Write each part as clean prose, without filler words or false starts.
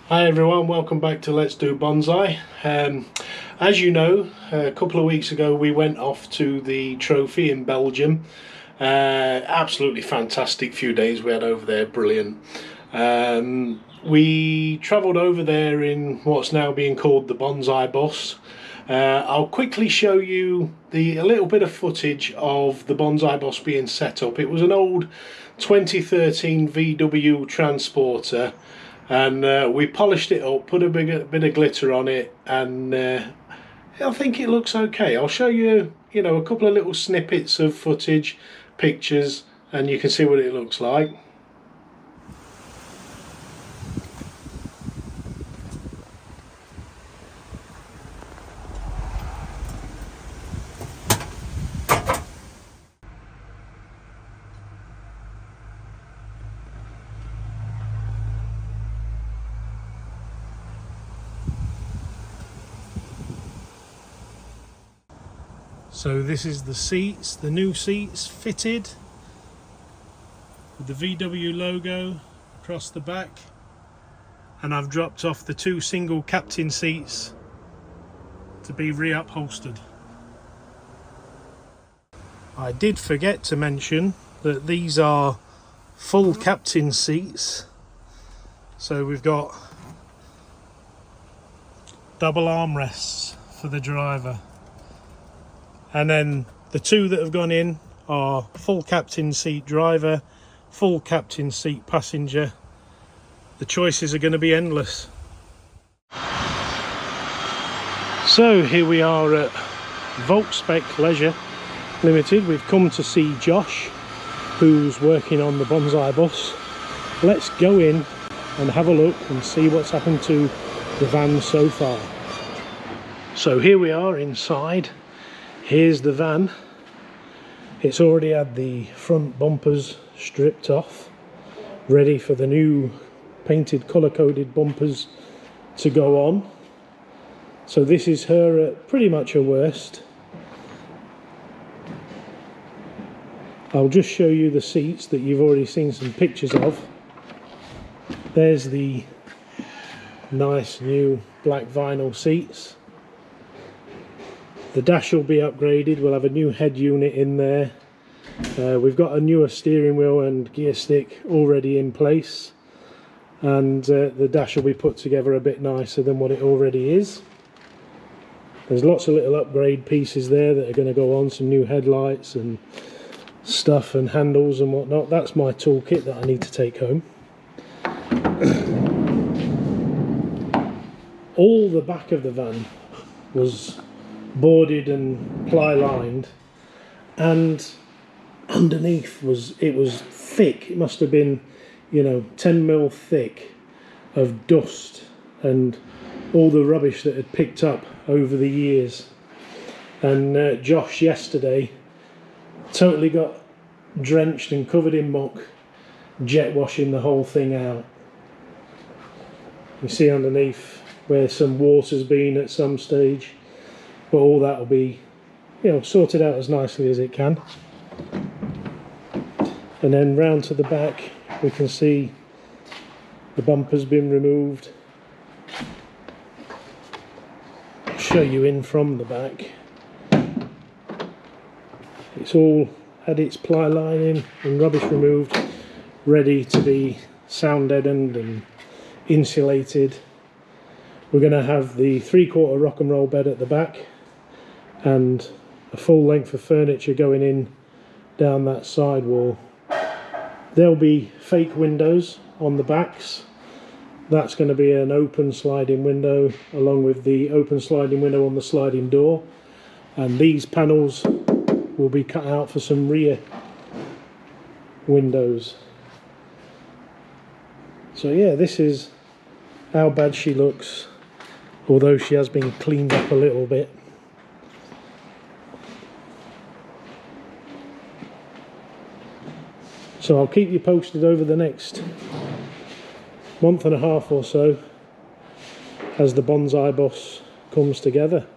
Hi everyone, welcome back to Let's Do Bonsai. As you know, a couple of weeks ago we went off to the trophy in Belgium. Absolutely fantastic few days we had over there, brilliant. We travelled over there in what's now being called the Bonsai Bus. I'll quickly show you a little bit of footage of the Bonsai Bus being set up. It was an old 2013 VW transporter, and we polished it up, put a bit of glitter on it, and I think it looks okay. I'll show you, a couple of little snippets of footage, pictures, and you can see what it looks like. So this is the seats, the new seats fitted with the VW logo across the back, and I've dropped off the two single captain seats to be re-upholstered. I did forget to mention that these are full captain seats, so we've got double armrests for the driver. And then the two that have gone in are full captain seat driver, full captain seat passenger. The choices are going to be endless. So here we are at Volkspec Leisure Limited. We've come to see Josh, who's working on the Bonsai Bus. Let's go in and have a look and see what's happened to the van so far. So here we are inside. Here's the van. It's already had the front bumpers stripped off, ready for the new painted colour-coded bumpers to go on. So this is her at pretty much her worst. I'll just show you the seats that you've already seen some pictures of. There's the nice new black vinyl seats. The dash will be upgraded. We'll have a new head unit in there. We've got a newer steering wheel and gear stick already in place, and the dash will be put together a bit nicer than what it already is. There's lots of little upgrade pieces there that are going to go on, some new headlights and stuff and handles and whatnot. That's my toolkit that I need to take home. All the back of the van was boarded and ply lined, and underneath was thick. It must have been 10mm thick of dust and all the rubbish that had picked up over the years. And Josh yesterday totally got drenched and covered in muck, jet washing the whole thing out. You see underneath where some water's been at some stage, but all that will be sorted out as nicely as it can. And then round to the back we can see the bumper's been removed. I'll show you in from the back. It's all had its ply lining and rubbish removed, ready to be sound deadened and insulated. We're going to have the 3/4 rock and roll bed at the back, and a full length of furniture going in down that side wall. There'll be fake windows on the backs. That's going to be an open sliding window, along with the open sliding window on the sliding door, and these panels will be cut out for some rear windows. So yeah, this is how bad she looks, although she has been cleaned up a little bit. So I'll keep you posted over the next month and a half or so as the Bonsai Bus comes together.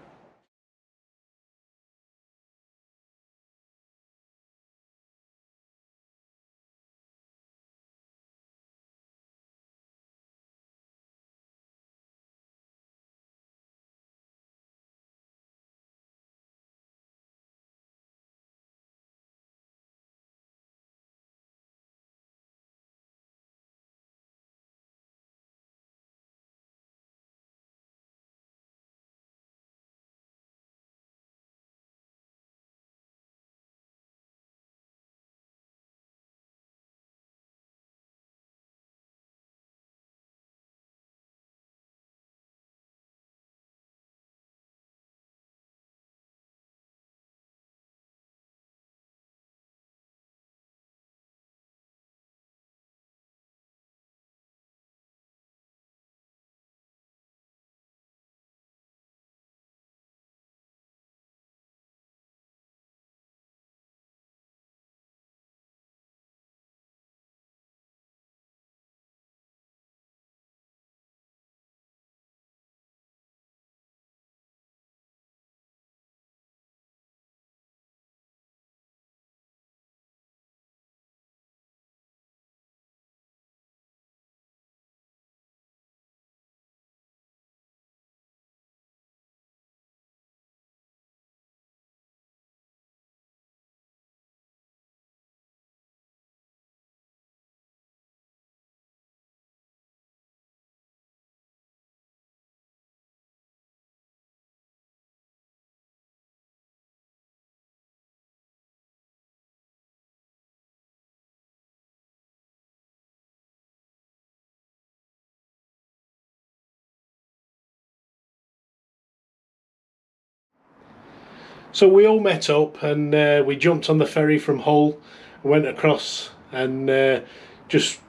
So we all met up and we jumped on the ferry from Hull, went across and just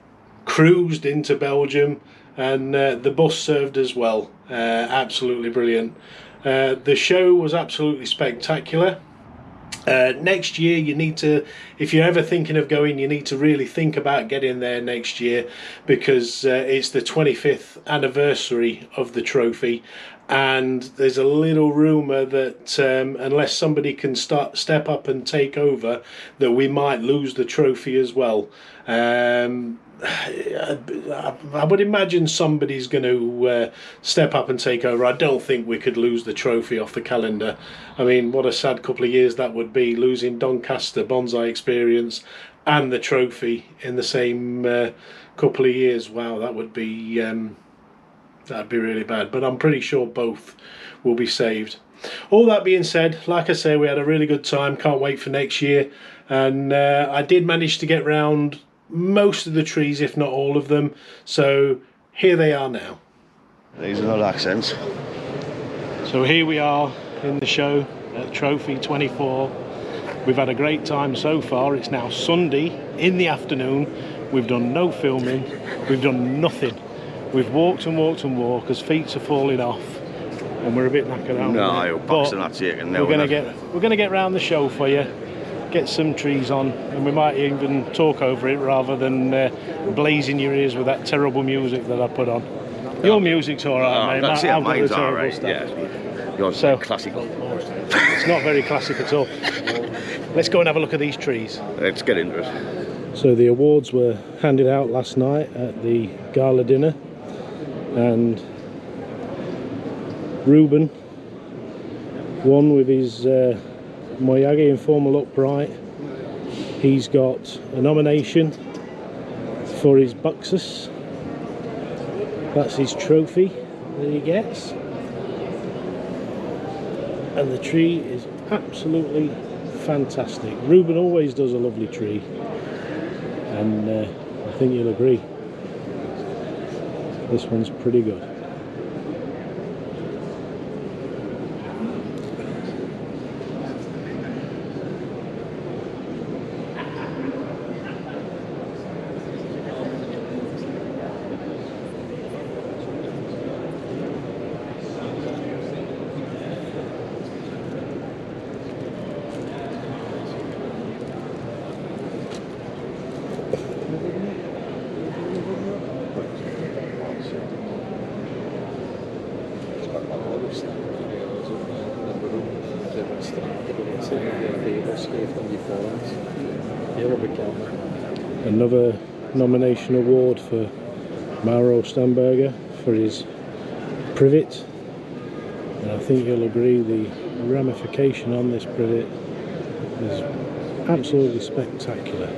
cruised into Belgium, and the bus served as well. Absolutely brilliant. The show was absolutely spectacular. Next year you need to, if you're ever thinking of going, you need to really think about getting there next year, because it's the 25th anniversary of the trophy, and there's a little rumour that unless somebody can step up and take over, that we might lose the trophy as well. I would imagine somebody's going to step up and take over. I don't think we could lose the trophy off the calendar. I mean, what a sad couple of years that would be, losing Doncaster, Bonsai Experience and the trophy in the same couple of years. Wow, that would be that'd be really bad, but I'm pretty sure both will be saved. All that being said, like I say, we had a really good time. Can't wait for next year, and I did manage to get round most of the trees, if not all of them, so here they are now. These are not accents. So here we are in the show at Trophy 24. We've had a great time so far. It's now Sunday in the afternoon. We've done no filming, we've done nothing. We've walked and walked and walked because feet are falling off and we're a bit knackered out. No, you're boxing that chicken. We're gonna get round the show for you, get some trees on, and we might even talk over it rather than blazing your ears with that terrible music that I put on. Your music's alright, mate. That's it, mine's alright, yeah. Yours so classical. It's not very classic at all. Let's go and have a look at these trees. Let's get into it. So the awards were handed out last night at the gala dinner, and Ruben won with his Miyagi Informal Upright. He's got a nomination for his Buxus. That's his trophy that he gets, and the tree is absolutely fantastic. Ruben always does a lovely tree, and I think you'll agree, this one's pretty good. Another nomination award for Mauro Stamberger for his privet, and I think you'll agree the ramification on this privet is absolutely spectacular.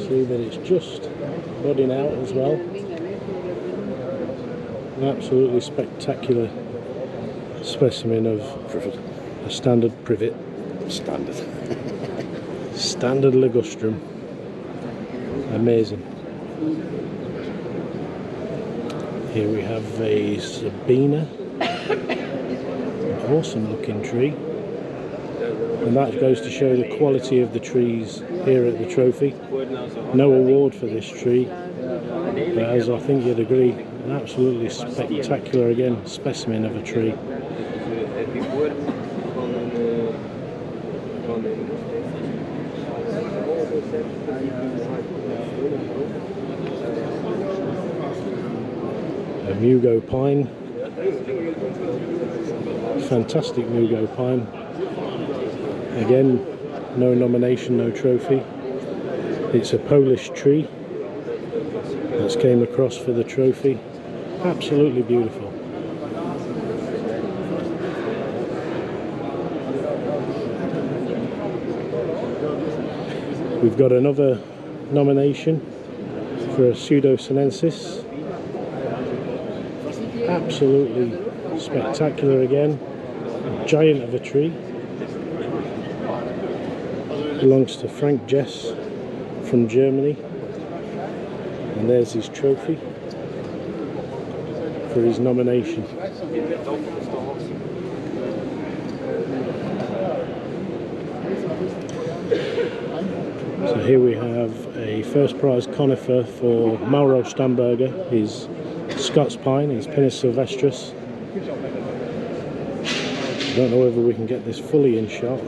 See that it's just budding out as well. An absolutely spectacular specimen of a standard privet. Standard ligustrum. Amazing. Here we have a Sabina. An awesome looking tree. And that goes to show the quality of the trees here at the trophy. No award for this tree, but as I think you'd agree, an absolutely spectacular, again, specimen of a tree. A Mugo pine, fantastic Mugo pine. Again, no nomination, no trophy. It's a Polish tree that's came across for the trophy. Absolutely beautiful. We've got another nomination for a Pseudo-sinensis. Absolutely spectacular again. A giant of a tree. belongs to Frank Jess from Germany, and there's his trophy for his nomination. So here we have a first prize conifer for Mauro Stamberger, his Scots pine, his Pinus sylvestris. I don't know whether we can get this fully in shot.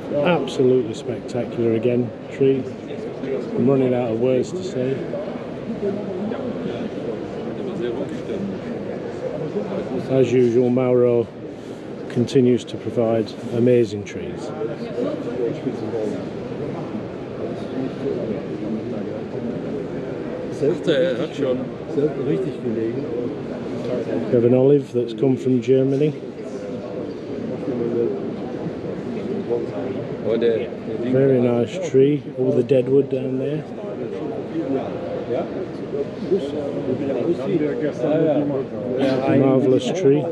Absolutely spectacular again, tree. I'm running out of words to say. As usual, Mauro continues to provide amazing trees. We have an olive that's come from Germany. Very nice tree, all the deadwood down there. Marvellous tree.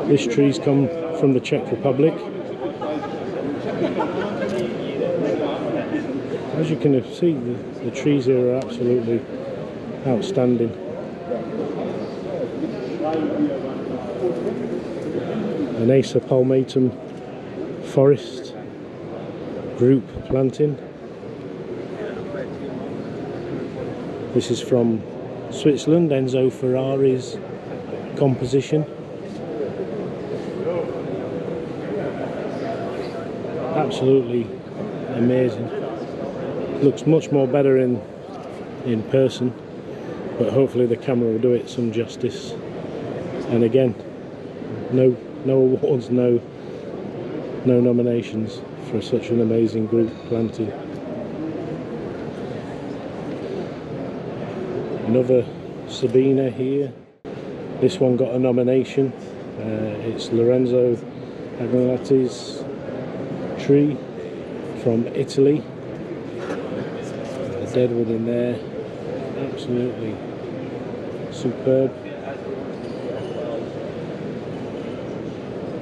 This tree's come from the Czech Republic. As you can see, the trees here are absolutely outstanding. An Acer palmatum forest group planting. This is from Switzerland, Enzo Ferrari's composition. Absolutely amazing. Looks much more better in person, but hopefully the camera will do it some justice. And again, no awards, no nominations for such an amazing group planting. Another Sabina here. This one got a nomination. It's Lorenzo Agnoletti's tree from Italy. The deadwood in there, absolutely superb.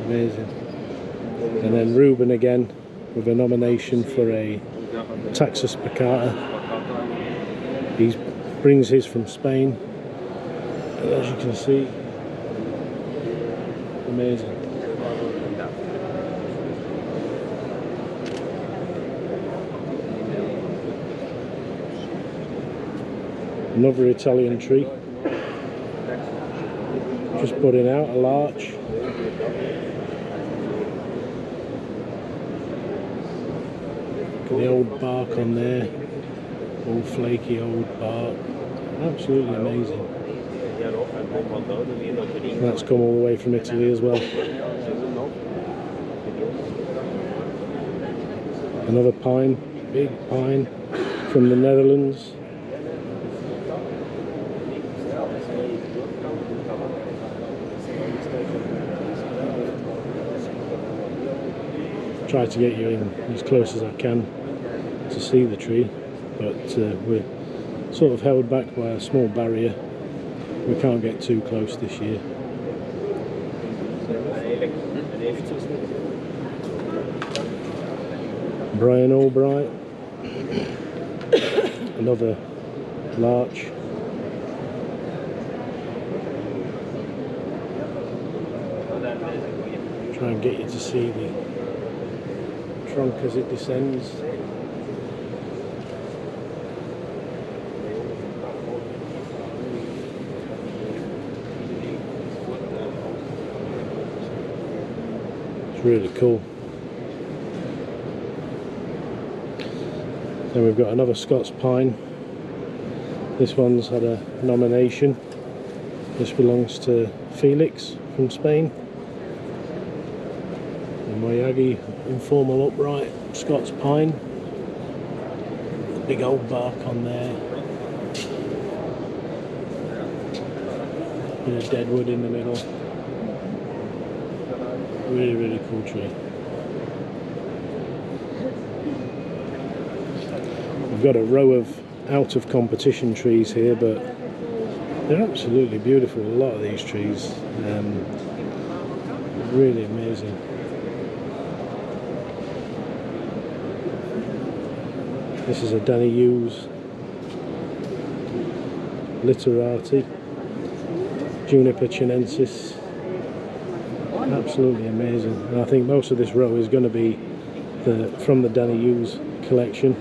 Amazing. And then Ruben again with a nomination for a Taxus baccata. He brings his from Spain, and as you can see, amazing. Another Italian tree, just putting out a larch. Look at the old bark on there, all flaky old bark, absolutely amazing. That's come all the way from Italy as well. Another pine, big pine from the Netherlands. Try to get you in as close as I can to see the tree, but we're sort of held back by a small barrier. We can't get too close this year. Brian Albright, another larch. Try and get you to see the trunk as it descends. It's really cool. Then we've got another Scots pine. This one's had a nomination. This belongs to Felix from Spain. The Miyagi informal upright Scots pine. Big old bark on there. Bit of deadwood in the middle. Really, really cool tree. We've got a row of out of competition trees here, but They're absolutely beautiful, a lot of these trees. Really amazing. This is a Danny Hughes Literati, Juniper chinensis. Absolutely amazing. And I think most of this row is going to be from the Danny Hughes collection.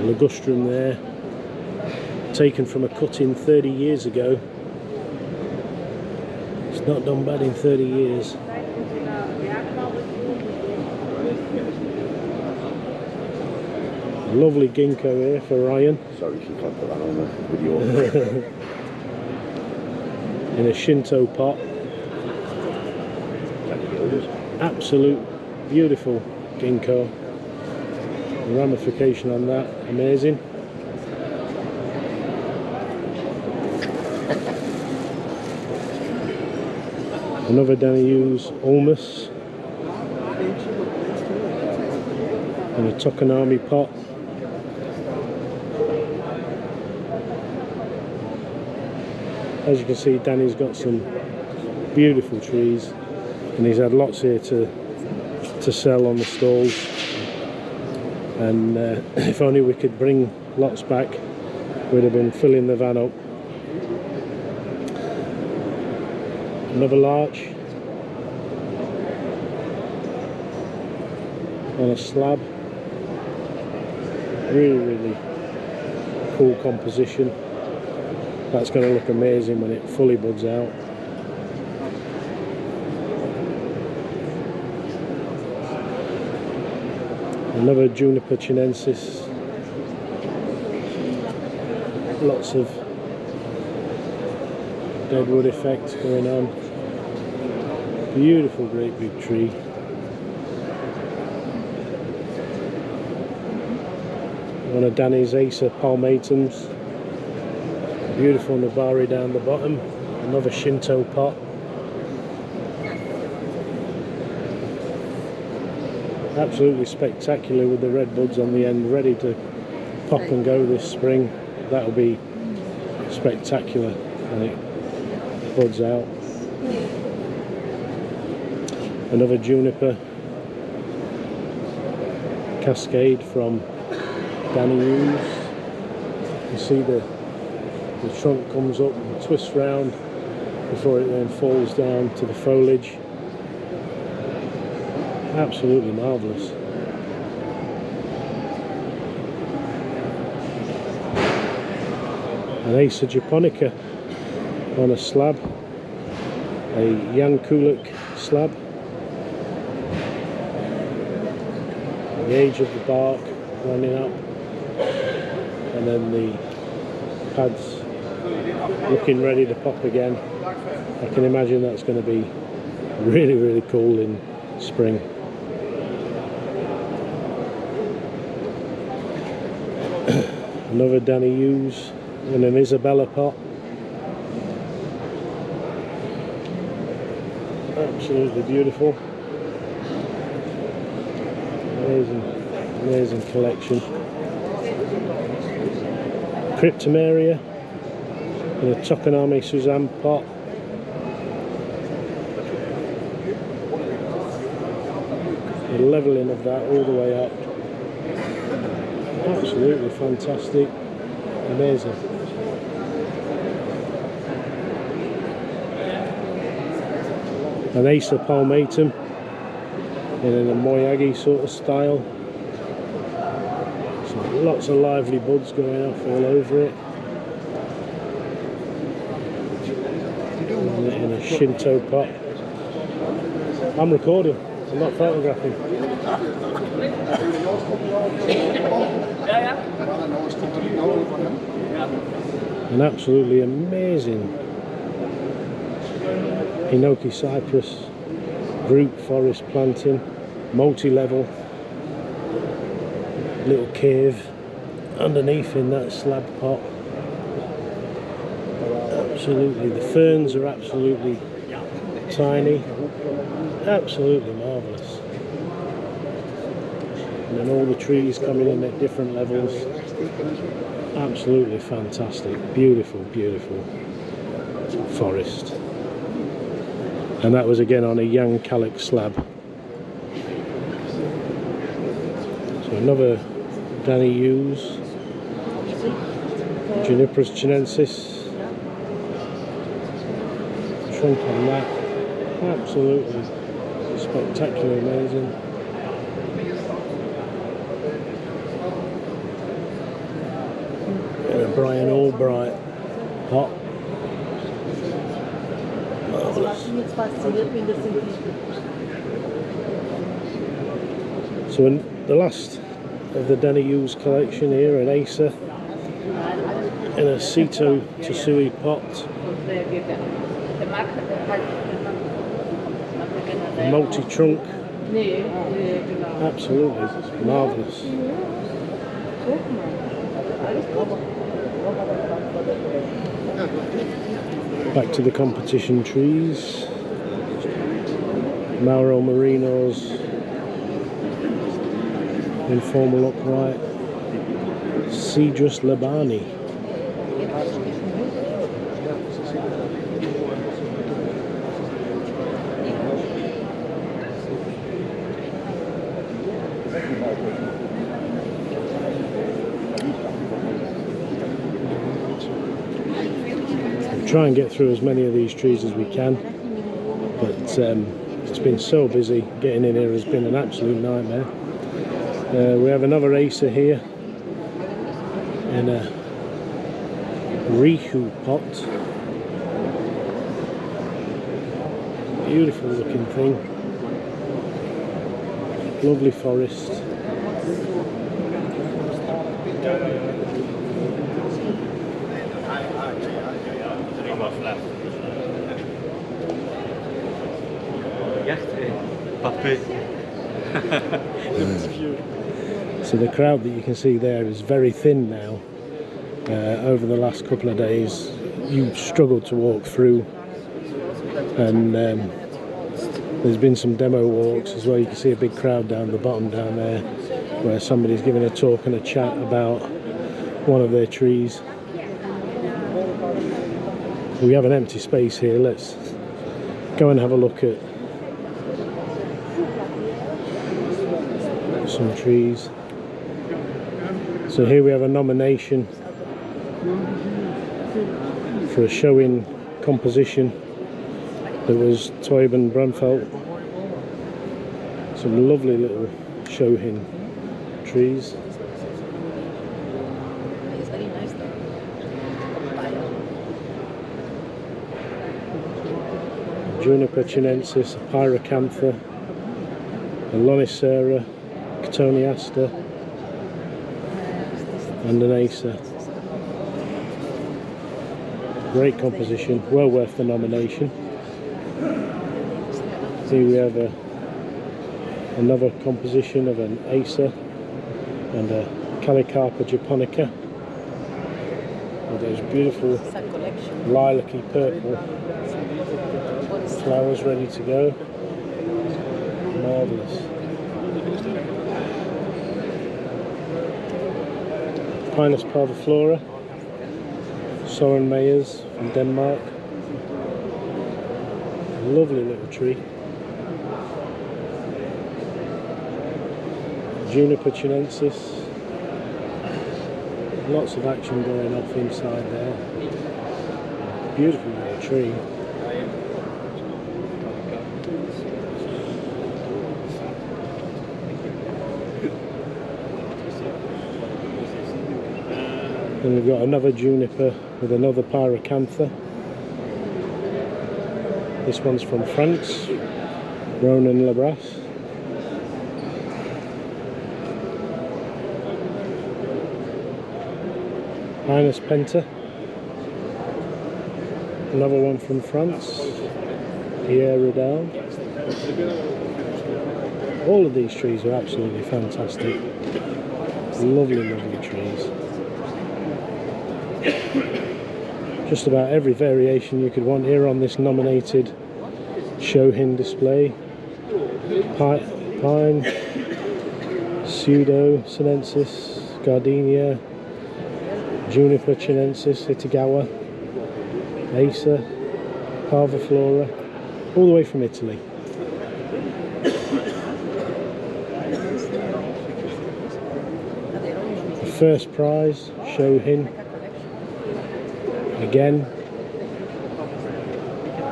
Ligustrum there, taken from a cutting 30 years ago. It's not done bad in 30 years. Lovely ginkgo here for Ryan. Sorry, you can't put that on the video. In a Shinto pot. Absolute beautiful ginkgo. The ramification on that, amazing. Another Danny Hughes Ulmus in a Tokonami pot. As you can see, Danny's got some beautiful trees, and he's had lots here to sell on the stalls. And if only we could bring lots back, we'd have been filling the van up. Another larch on a slab. Really cool composition. That's going to look amazing when it fully buds out. Another Juniper chinensis. Lots of deadwood effect going on. Beautiful great big tree. One of Danny's Acer palmatums. Beautiful Nabari down the bottom. Another Shinto pot. Absolutely spectacular with the red buds on the end, ready to pop and go this spring. That'll be spectacular when it buds out. Another Juniper Cascade from Danny Hughes. You see the trunk comes up and twists round before it then falls down to the foliage. Absolutely marvellous. An Acer japonica on a slab, a Yankulik slab. The age of the bark running up, and then the pads looking ready to pop again. I can imagine that's going to be really cool in spring. Another Danny Hughes in an Isabella pot. Absolutely beautiful. Amazing collection. Cryptomeria in a Tokonami Suzanne pot. The levelling of that all the way up. Absolutely fantastic. Amazing. An Acer palmatum in a Moyagi sort of style. So lots of lively buds going off all over it. In a Shinto pot. I'm recording, I'm not photographing. An absolutely amazing Hinoki cypress group forest planting, multi-level, little cave underneath in that slab pot. Absolutely, the ferns are absolutely tiny, absolutely marvellous. And then all the trees coming in at different levels, Absolutely fantastic, beautiful, beautiful forest. And that was again on a young calyx slab. So another Danny Hughes, Juniperus chinensis. Trunk on that, absolutely spectacular, amazing. And a Brian Albright hot. Marvellous. So in the last of the Danny Hughes collection here, an Acer in a Sito Tsui pot. A multi-trunk. Absolutely marvellous. Back to the competition trees. Mauro Marino's informal upright. Cedrus Labani. Try and get through as many of these trees as we can, but it's been so busy. Getting in here has been an absolute nightmare. We have another Acer here in a Rihu pot. Beautiful looking thing. Lovely forest. So the crowd that you can see there is very thin now. Over the last couple of days you've struggled to walk through, and there's been some demo walks as well. You can see a big crowd down the bottom down there where somebody's giving a talk and a chat about one of their trees. We have an empty space here. Let's go and have a look at some trees. So here we have a nomination for a show-in composition that was Teuben Brunfeld. Some lovely little show-in trees. Juniper chinensis, Pyracantha, Lonicera, Cotoneaster, and an Acer. Great composition, well worth the nomination. Here we have another composition of an Acer and a Calicarpa japonica with those beautiful lilac-y purple flowers ready to go. Marvellous. Pinus parviflora, Soren Meyers from Denmark. Lovely little tree. Juniper chinensis. Lots of action going off inside there. Beautiful little tree. And we've got another juniper with another Pyracantha. This one's from France, Ronan Labras. Pinus Penta. Another one from France, Pierre Riddell. All of these trees are absolutely fantastic. Lovely, lovely trees. Just about every variation you could want here on this nominated Shohin display. Pine, Pseudo Sinensis, Gardenia, Juniper chinensis, Itagawa, Acer, Parviflora, all the way from Italy. The first prize, Shohin. Again,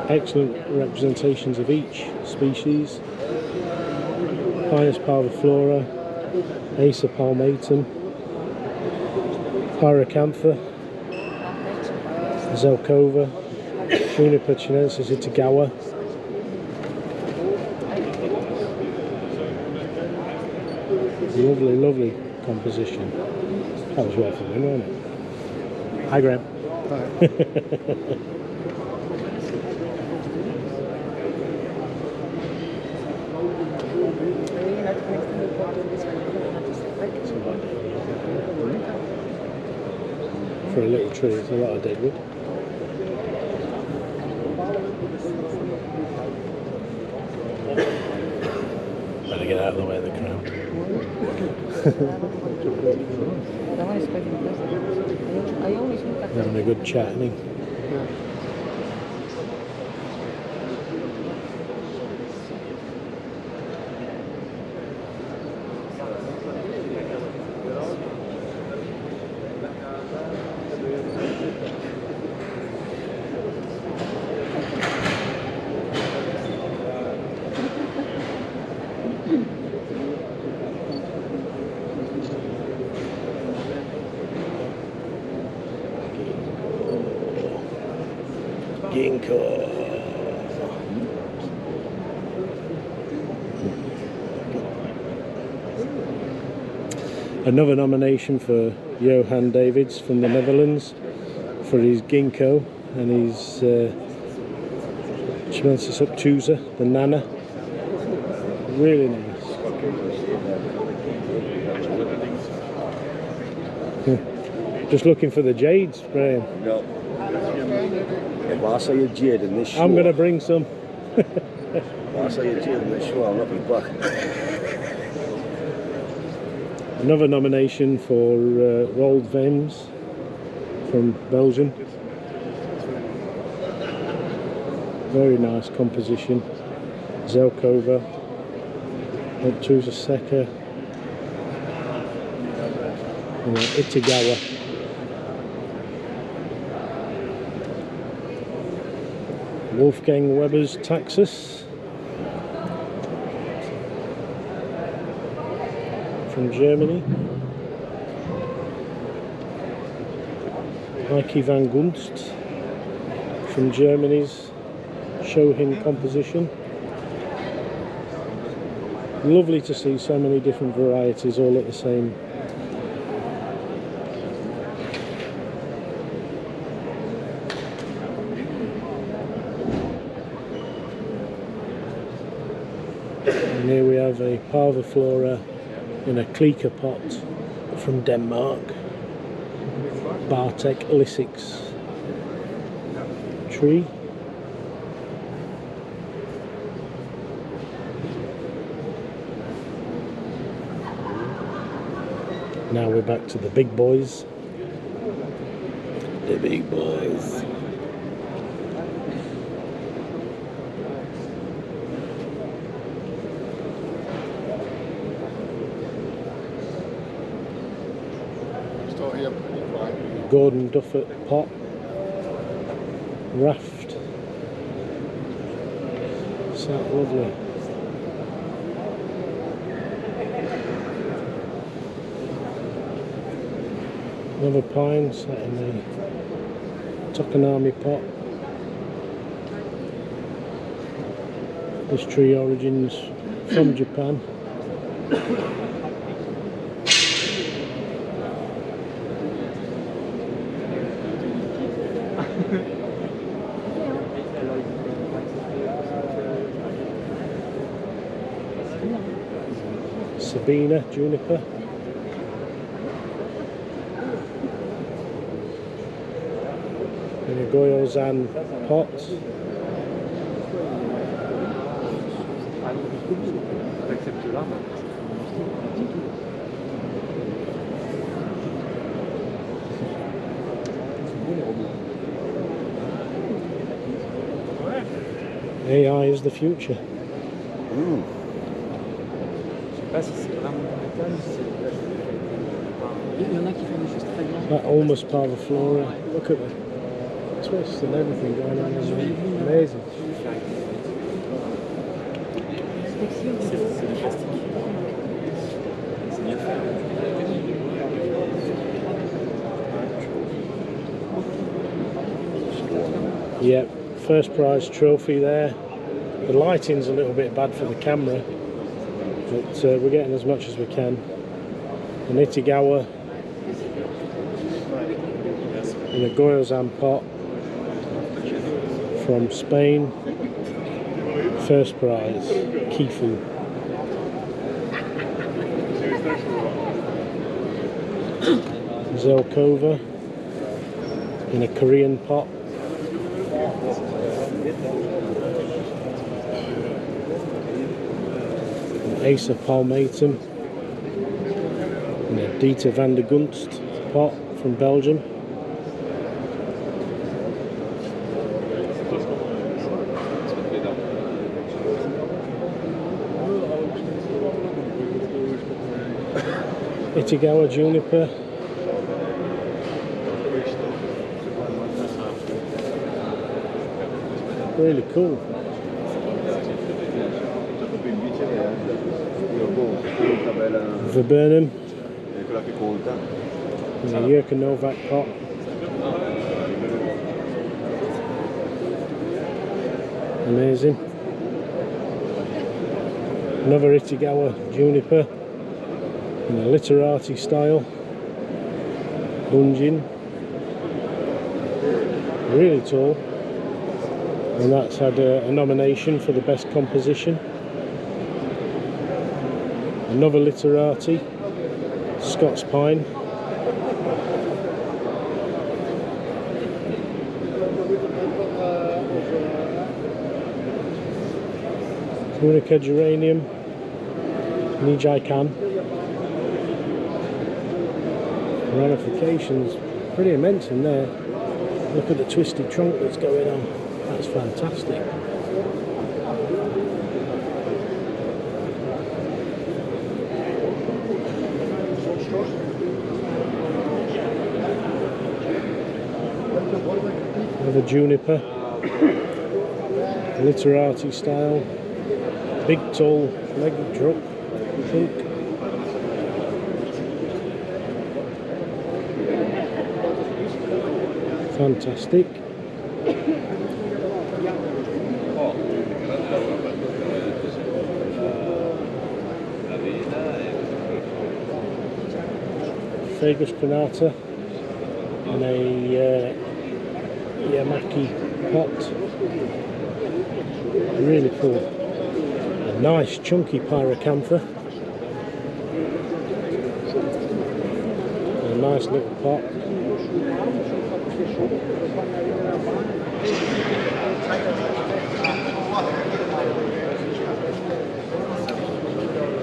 excellent representations of each species. Pinus parviflora, Acer palmatum, Pyracantha, Zelkova, Juniper chinensis Itagawa. Lovely, lovely composition. That was worth it, wasn't it? Hi, Graham. Hi. For a little tree, it's a lot of deadwood. Better get out of the way of the crowd. Having a good chat, isn't he? GENK. Another nomination for Johan Davids from the Netherlands for his ginkgo and his Chimensis obtusa, the Nana. Really nice. Just looking for the jades, Graham. No. If I say a jade in this show, I'm going to bring some. if I say a jade in this show, I'll not be back. Another nomination for Rolled Vems from Belgium. Very nice composition. Zelkova, Obtusa Seca, and Itagawa. Wolfgang Weber's Taxus from Germany. Heike van Gunst from Germany's Shohin composition. Lovely to see so many different varieties all at the same. And here we have a Parviflora in a Klika pot from Denmark. Bartek Lissix tree. Now we're back to the big boys. The big boys. Gordon Duffert pot. Raft. Is that lovely? Another pine sat in the Tokonami pot. This tree origins from Japan. Sabina juniper. In a Goyozan pot. AI is the future. That almost parviflora. Look at the twists and everything going on in there. Amazing. Yep, first prize trophy there. The lighting's a little bit bad for the camera, but we're getting as much as we can. An Itigawa in a Goyozan pot from Spain. First prize, Kifu. Zelkova in a Korean pot. An Acer palmatum in a Dieter van der Gunst pot from Belgium. Itigawa juniper. Really cool. Viburnum in a Jurka Novak pot. Amazing. Another Itigawa juniper in a Literati style. Bunjin. Really tall. And that's had a nomination for the best composition. Another Literati, Scots Pine. Tunica geranium, Nijai-kan. Ramifications pretty immense in there. Look at the twisted trunk that's going on. That's fantastic. Another juniper, Literati style, big tall leg drop, I think. Fantastic. Fagus Pinata in a Yamaki pot. Really cool. A nice chunky pyracantha. A nice little pot.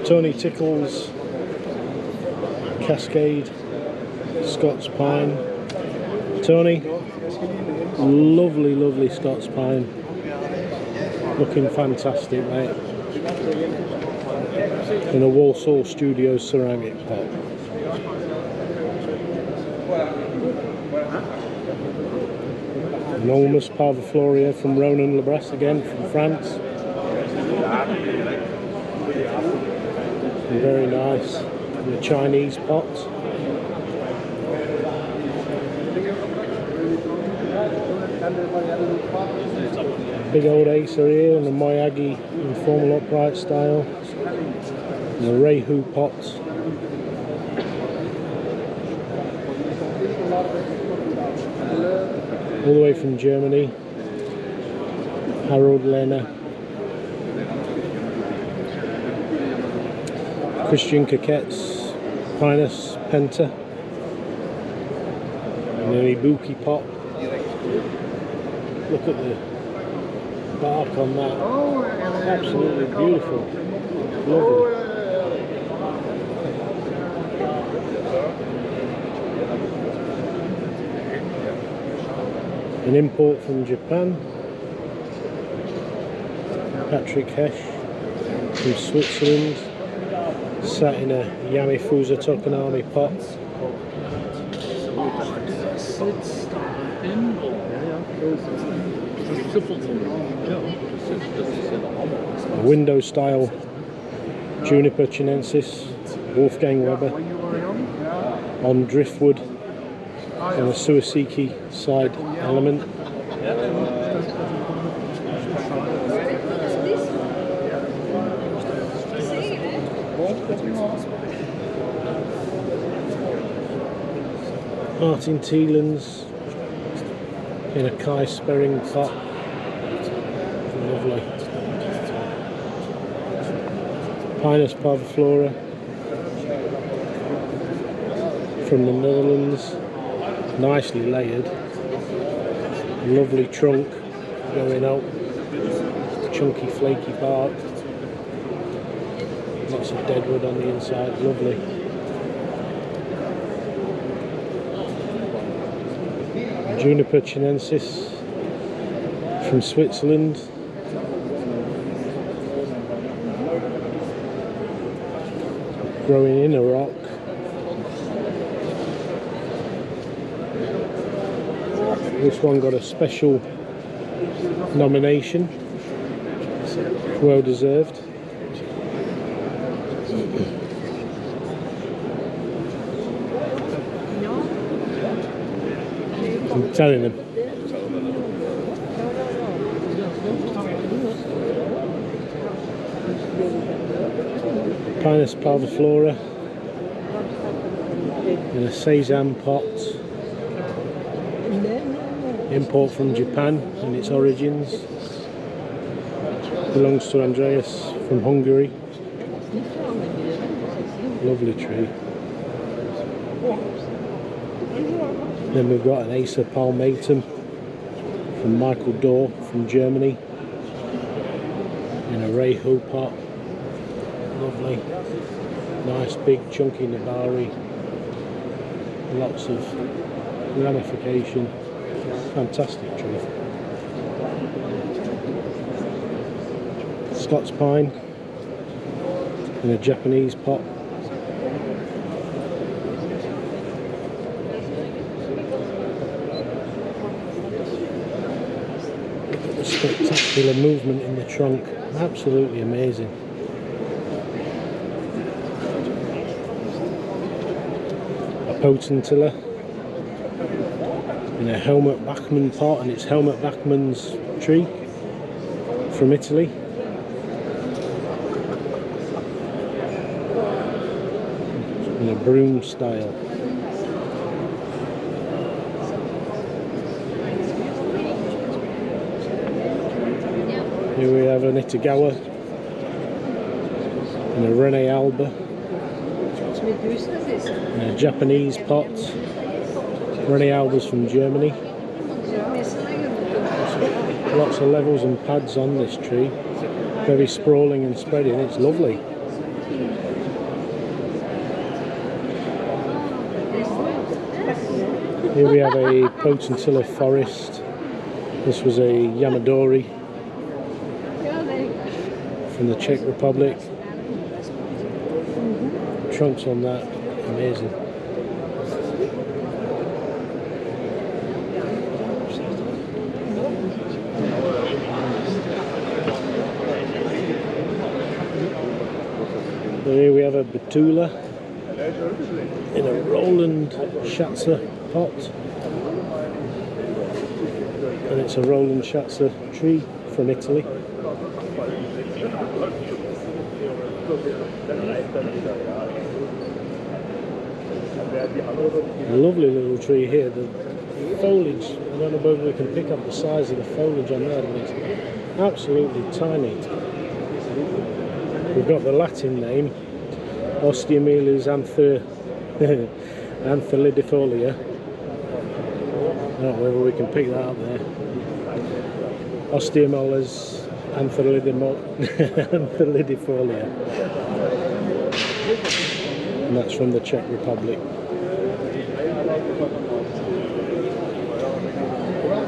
Tony Tickles Cascade Scots Pine. Tony, lovely, lovely Scots Pine. Looking fantastic, mate. In a Walsall Studios ceramic pot. Enormous Parvifloria from Ronan Lebras again, from France. And very nice. In a Chinese pot. Big old Acer here in the Miyagi informal upright style. And the Reihu pot. All the way from Germany. Harold Lehner. Christian Coquette's Pinus Penta. And an Ibuki pot. Look at the bark on that. Absolutely beautiful. Lovely. An import from Japan. Patrick Hesch from Switzerland. Sat in a Yamifusa Tokonami pot. A window style Juniper chinensis, Wolfgang Weber, on driftwood and a Suasiki side element. Martin Thielens in a Kai Sperring pot. Lovely. Pinus parviflora from the Netherlands. Nicely layered. Lovely trunk going out. Chunky flaky bark. Lots of deadwood on the inside. Lovely. Juniper chinensis from Switzerland. Growing in a rock. This one got a special nomination. Well deserved. I'm telling them. Pinus parviflora in a sesame pot. Import from Japan in its origins. Belongs to Andreas from Hungary. Lovely tree. Then we've got an Acer palmatum from Michael Dorr from Germany in a Reihu pot. Lovely. Nice big chunky Nabari. Lots of ramification. Fantastic tree. Scots pine in a Japanese pot. Spectacular movement in the trunk, absolutely amazing. A potentilla in a Helmut Bachmann pot, and it's Helmut Bachmann's tree from Italy. In a broom style. Here we have an Itagawa and a Rene Alba and a Japanese pot. Rene Alba's from Germany. Lots of levels and pads on this tree. Very sprawling and spreading. It's lovely. Here we have a Potentilla forest. This was a Yamadori from the Czech Republic. Trunks on that, amazing. So here we have a Betula in a Roland Schatzer pot, and it's a Roland Schatzer tree from Italy. A lovely little tree here. The foliage, I don't know whether we can pick up the size of the foliage on that, but it's absolutely tiny. We've got the Latin name, Osteomeles anthelidifolia. I don't know whether we can pick that up there. Osteomeles anthelidifolia. And that's from the Czech Republic.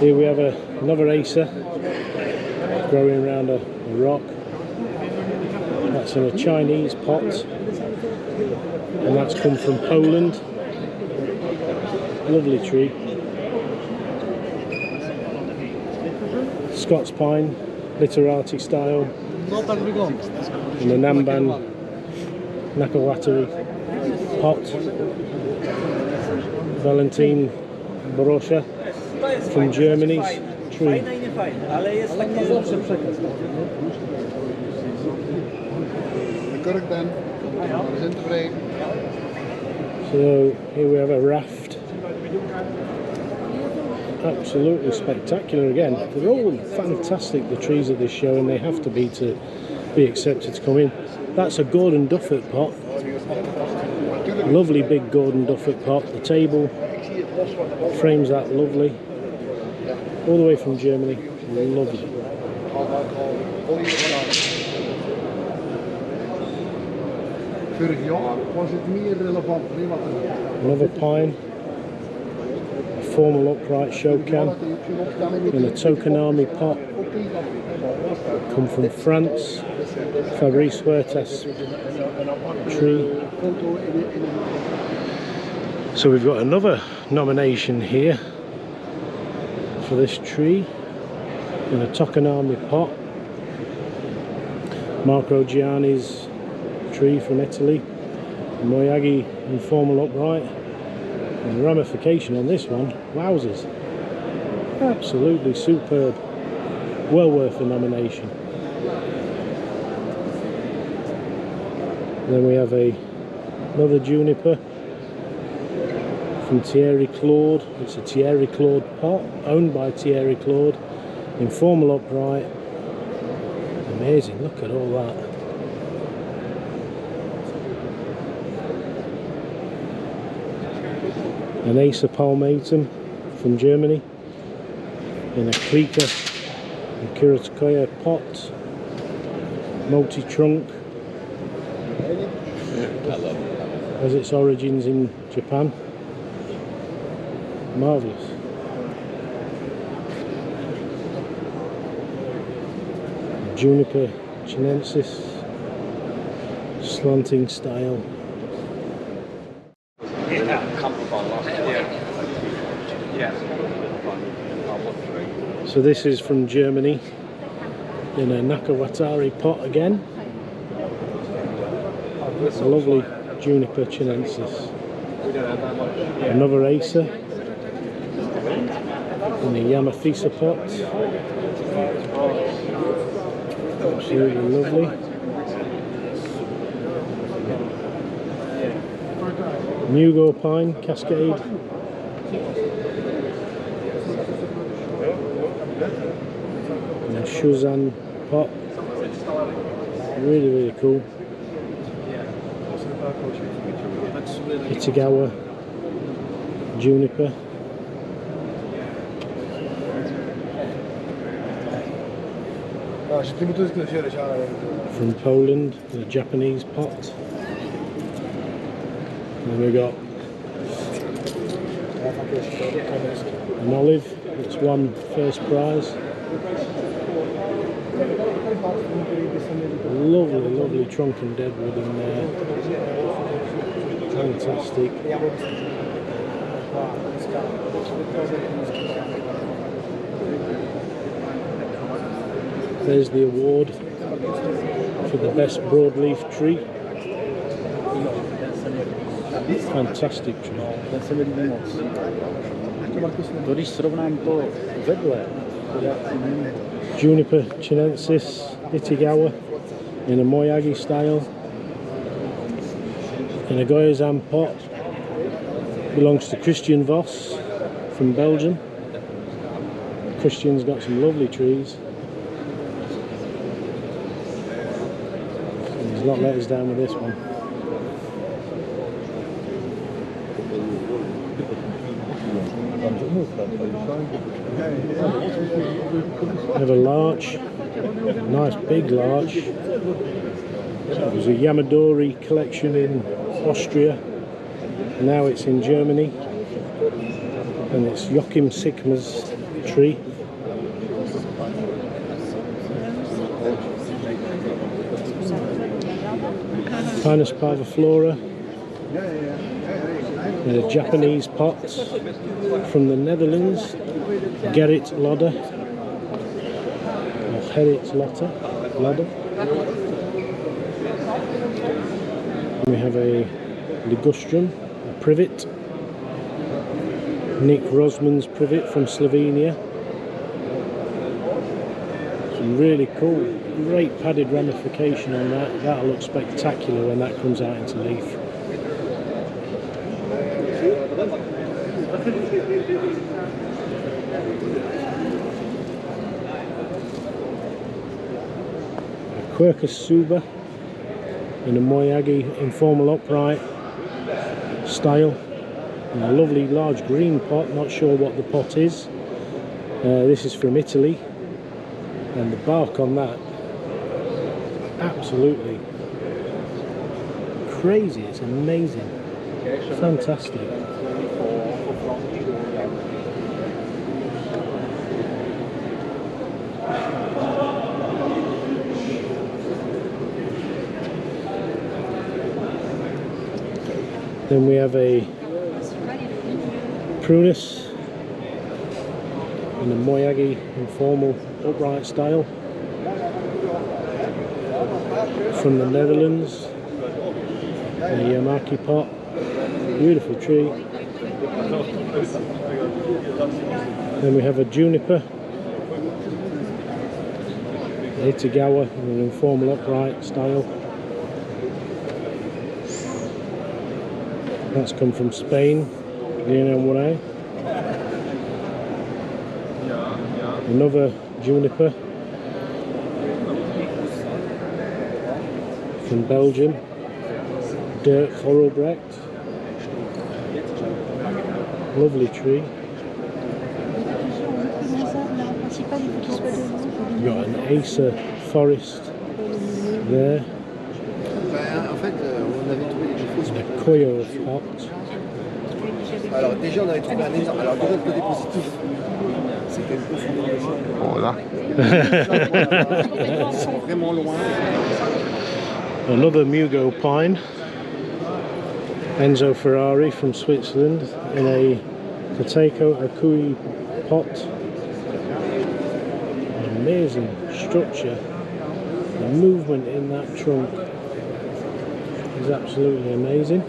Here we have another acer growing around a rock. That's in a Chinese pot, and that's come from Poland. Lovely tree. Scots pine, literati style, in the Namban Nakawatari pot. Valentine Borosha from Germany's tree. So here we have a raft. Absolutely spectacular again. They're all fantastic, the trees at this show, and they have to be accepted to come in. That's a Gordon Duffert pot. Lovely big Gordon Duffert pot. The table frames that lovely. All the way from Germany. Lovely. Another pine. A formal upright shokan in a Tokonami pot. Come from France. Fabrice Huertas tree. So we've got another nomination here for this tree in a Tokonami pot. Marco Gianni's tree from Italy. Miyagi informal upright. And the ramification on this one, wowzers. Absolutely superb. Well worth a nomination. Then we have another juniper from Thierry Claude. It's a Thierry Claude pot, owned by Thierry Claude, informal upright. Amazing, look at all that. An Acer palmatum from Germany in a Klika and Kuratskoya pot, multi-trunk. Has its origins in Japan. Marvellous. Juniper chinensis, slanting style. So this is from Germany in a Nakawatari pot again. A lovely Juniper chinensis. Another Acer in a Yamafisa pot. Absolutely lovely. Mugo pine cascade. And a Shuzan pot. Really, really cool. Kitagawa juniper. From Poland, the Japanese pot. And we got an olive that's won first prize. Lovely, lovely trunk and deadwood in there. Fantastic. There's the award for the best broadleaf tree. Fantastic tree. Juniper chinensis, Itigawa, in a Miyagi style, in a Goyazan pot. Belongs to Christian Voss from Belgium. Christian's got some lovely trees. And he's not let us down with this one. We have a larch, nice big larch. It was a Yamadori collection in Austria. Now it's in Germany. And it's Joachim Sigma's tree. Pinus parviflora, a Japanese pot from the Netherlands, Gerrit Lodder, or Gerrit Lodder. We have a ligustrum, a privet, Nick Rosman's privet from Slovenia. Some really cool, great padded ramification on that. That'll look spectacular when that comes out into leaf. A Quercus suber in a Miyagi informal upright style. In a lovely large green pot, not sure what the pot is. This is from Italy, and the bark on that, absolutely crazy, it's amazing, fantastic. Then we have a Prunus in a Miyagi informal upright style from the Netherlands, a Yamaki pot, beautiful tree. Then we have a juniper, Itagawa in an informal upright style. That's come from Spain, Vienna. Another juniper from Belgium, Dirk Horrelbrecht, lovely tree. You've got an Acer Forest there. A Koyo pot. Alors déjà on avait trouvé un énorme. Alors déjà le côté positif, c'est qu'elle peut fondre. Voilà. Ils sont vraiment loin. Another Mugo pine, Enzo Ferrari from Switzerland in a Kateiko Akui pot. Amazing structure. The movement in that trunk is absolutely amazing.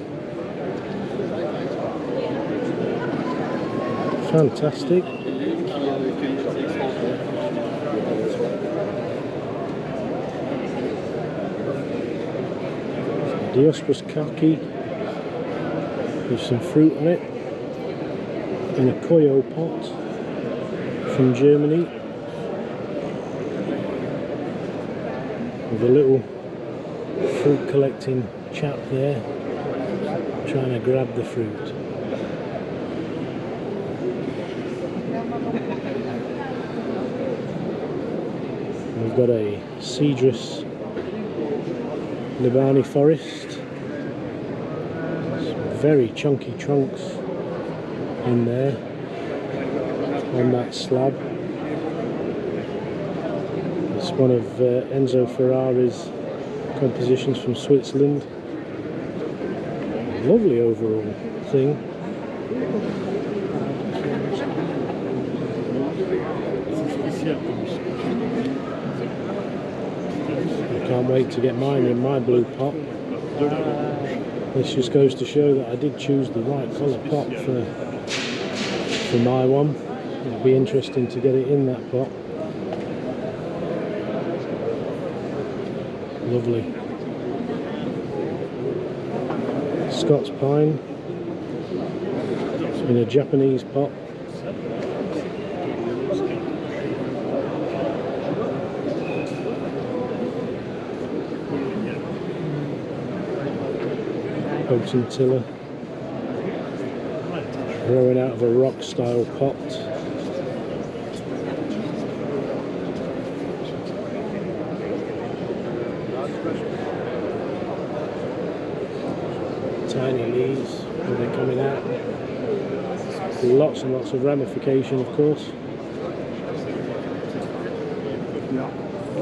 Fantastic. Diospis kaki with some fruit on it in a Koyo pot from Germany with a little fruit collecting chap there trying to grab the fruit. We've got a Cedrus Libani forest, some very chunky trunks in there on that slab. It's one of Enzo Ferrari's compositions from Switzerland. Lovely overall thing. I can't wait to get mine in my blue pot. This just goes to show that I did choose the right colour pot for my one. It'll be interesting to get it in that pot. Lovely. Scots pine in a Japanese pot. Potentilla growing out of a rock style pot. Tiny leaves when they're coming out. Lots and lots of ramification, of course. We've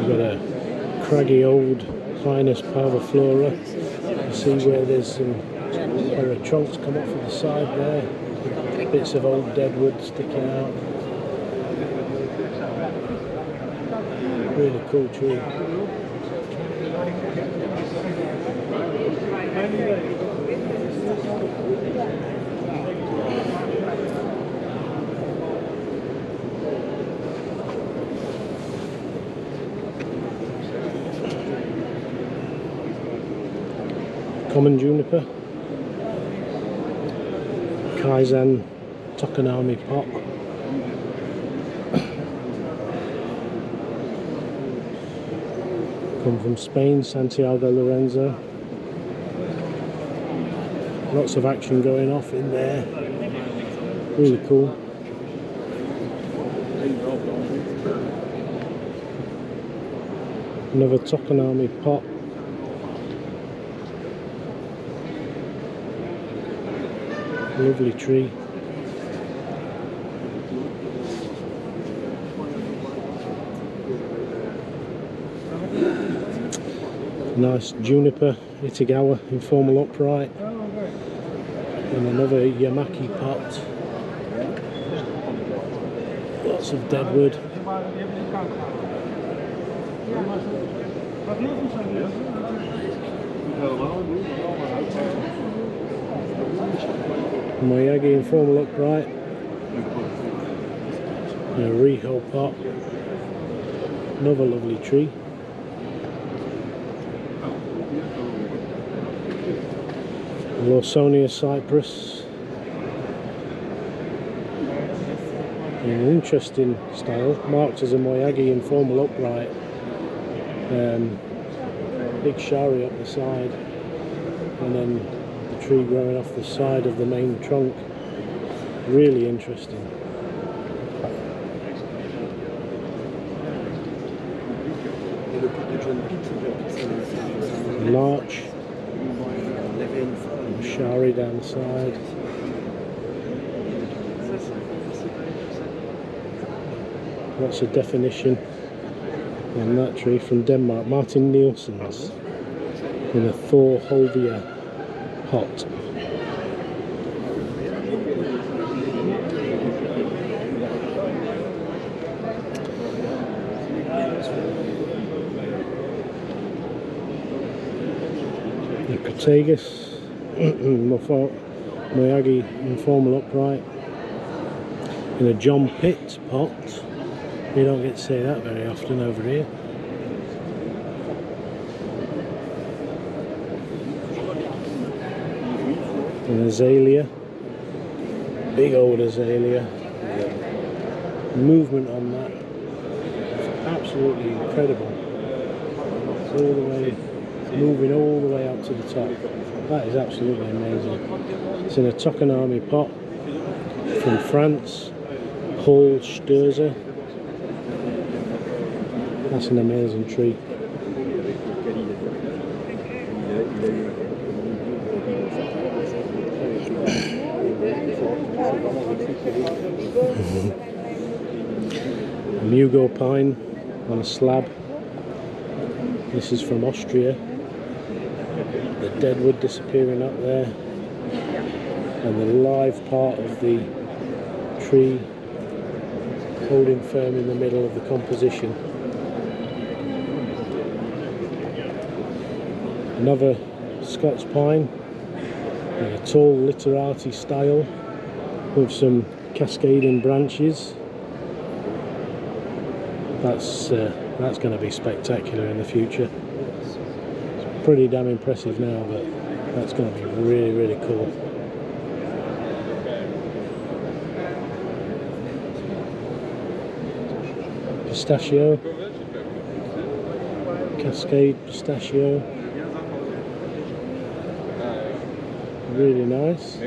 got a craggy old Pinus parviflora. You see where there's some where a trunks come off of the side there. Bits of old deadwood sticking out. Really cool tree. Common juniper, Kaizen Tokonami pot, come from Spain, Santiago Lorenzo. Lots of action going off in there, really cool. Another Tokonami pot. Lovely tree. Nice juniper Itagawa informal upright. And another Yamaki pot. Lots of deadwood. Miyagi informal upright, and a Riho pot, another lovely tree. Lawsonia cypress, an interesting style, marked as a Miyagi informal upright. Big shari up the side, and then tree growing off the side of the main trunk. Really interesting. Larch, shari down the side. Lots of definition on that tree from Denmark. Martin Nielsen's in a Thor Holvia pot. The Protegus Miyagi informal upright in a John Pitt pot. You don't get to see that very often over here. An azalea, big old azalea. Movement on that, it's absolutely incredible. It's all the way, moving all the way up to the top. That is absolutely amazing. It's in a Tokonami pot from France, Paul Sturzer. That's an amazing tree. Mugo pine on a slab. This is from Austria. The deadwood disappearing up there, and the live part of the tree holding firm in the middle of the composition. Another Scots pine in a tall literati style with some cascading branches. That's going to be spectacular in the future. It's pretty damn impressive now, but that's going to be really, really cool. Pistachio, cascade pistachio, really nice.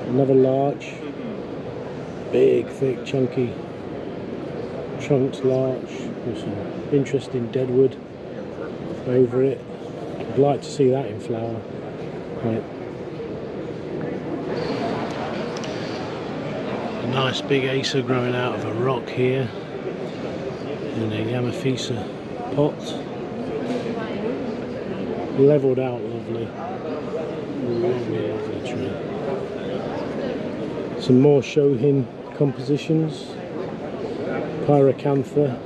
Another larch, big, thick, chunky trunks larch with some interesting deadwood over it. I'd like to see that in flower. Right. A nice big acer growing out of a rock here in a Yamafisa pot. Levelled out lovely. Lovely, lovely tree. Some more Shohin compositions. Pyracantha,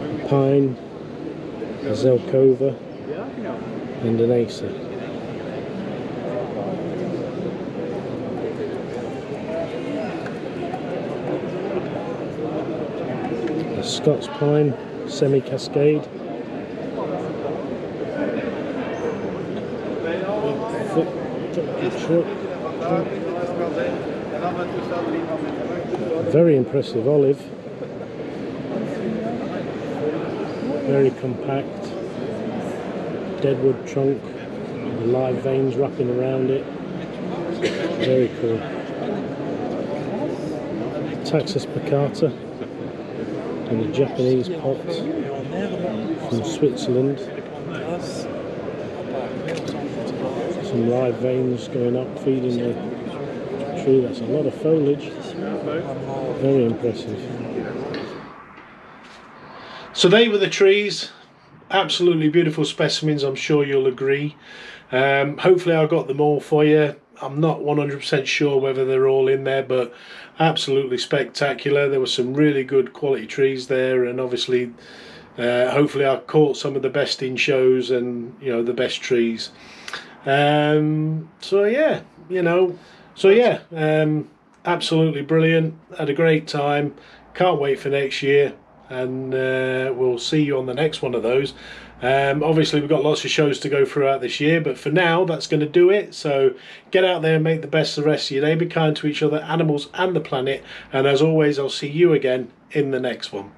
a pine, a Zelkova, and an acer. A Scots pine, semi-cascade. Very impressive olive. Very compact. Deadwood trunk. The live veins wrapping around it. Very cool. Taxus baccata in a Japanese pot from Switzerland. Some live veins going up, feeding the tree. That's a lot of foliage. Very impressive. So they were the trees. Absolutely beautiful specimens, I'm sure you'll agree. Hopefully I got them all for you. I'm not 100% sure whether they're all in there, but absolutely spectacular. There were some really good quality trees there, and obviously hopefully I caught some of the best in shows and, you know, the best trees. So yeah, you know, absolutely brilliant. Had a great time. Can't wait for next year, and we'll see you on the next one of those. Obviously we've got lots of shows to go throughout this year, but for now that's going to do it. So get out there and make the best of the rest of your day. Be kind to each other, animals and the planet, and as always I'll see you again in the next one.